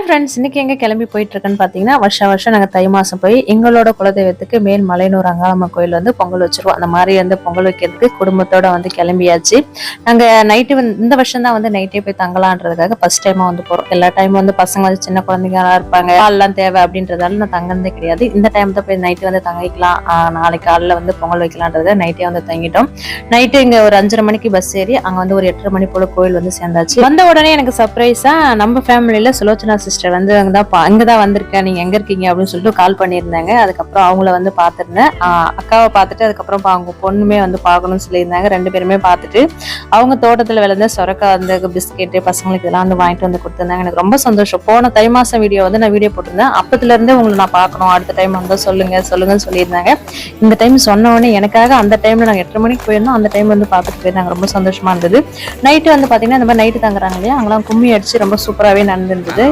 Hi friends, இன்னைக்கு எங்கே கிளம்பி போயிட்டு இருக்கேன்னு பார்த்தீங்கன்னா, வருஷம் நாங்கள் தை மாதம் போய் எங்களோட குலதெய்வத்துக்கு மேல் மலையனூர் அங்காளம்மன் கோயில் வந்து பொங்கல் வச்சிருவோம். அந்த மாதிரி வந்து பொங்கல் வைக்கிறதுக்கு குடும்பத்தோட வந்து கிளம்பியாச்சு. நாங்கள் நைட்டு இந்த வருஷம் தான் வந்து நைட்டே போய் தங்கலான்றதுக்காக ஃபர்ஸ்ட் டைமாக வந்து போகிறோம். எல்லா டைமும் வந்து பசங்க வந்து சின்ன குழந்தைங்களா இருப்பாங்க, பால்லாம் தேவை அப்படின்றதால நான் தங்கினதே கிடையாது. இந்த டைம் தான் போய் நைட்டு வந்து தங்கிக்கலாம், நாளைக்கு காலையில் வந்து பொங்கல் வைக்கலான்றத நைட்டே வந்து தங்கிட்டோம். நைட்டு இங்கே ஒரு 5:30 மணிக்கு பஸ் ஏறி அங்கே வந்து ஒரு 8:30 மணி போல கோயில் வந்து சேர்ந்தாச்சு. வந்த உடனே எனக்கு சர்ப்ரைஸா நம்ம ஃபேமிலியில சுலோச்சனா சிஸ்டர் வந்து அங்கதான் வந்திருக்கேன், நீங்க எங்க இருக்கீங்க அப்படின்னு சொல்லிட்டு கால் பண்ணியிருந்தாங்க. அதுக்கப்புறம் அவங்கள வந்து பாத்துருந்தேன், அக்காவை பார்த்துட்டு அதுக்கப்புறம் அவங்க பொண்ணுமே வந்து பார்க்கணும்னு சொல்லியிருந்தாங்க. 2 பேருமே பார்த்துட்டு அவங்க தோட்டத்துல விளைந்த சொரக்கா வந்து பிஸ்கெட்டு பசங்களுக்கு இதெல்லாம் வந்து வாங்கிட்டு வந்து கொடுத்துருந்தாங்க. எனக்கு ரொம்ப சந்தோஷம். போன தை மாசம் வீடியோ வந்து நான் வீடியோ போட்டிருந்தேன், அப்பத்துல இருந்தே உங்களை நான் பார்க்கணும், அடுத்த டைம் வந்தா சொல்லுங்கன்னு சொல்லியிருந்தாங்க. இந்த டைம் சொன்ன உடனே எனக்காக அந்த டைம்ல நாங்கள் 8:30 மணிக்கு போயிருந்தோம், அந்த டைம் வந்து பார்த்துட்டு போயிருந்தாங்க. ரொம்ப சந்தோஷமா இருந்தது. நைட்டு வந்து பாத்தீங்கன்னா இந்த மாதிரி நைட்டு தங்குறாங்க இல்லையா, அங்கெல்லாம் கும்மி அடிச்சு ரொம்ப சூப்பராகவே நடந்துருந்தது.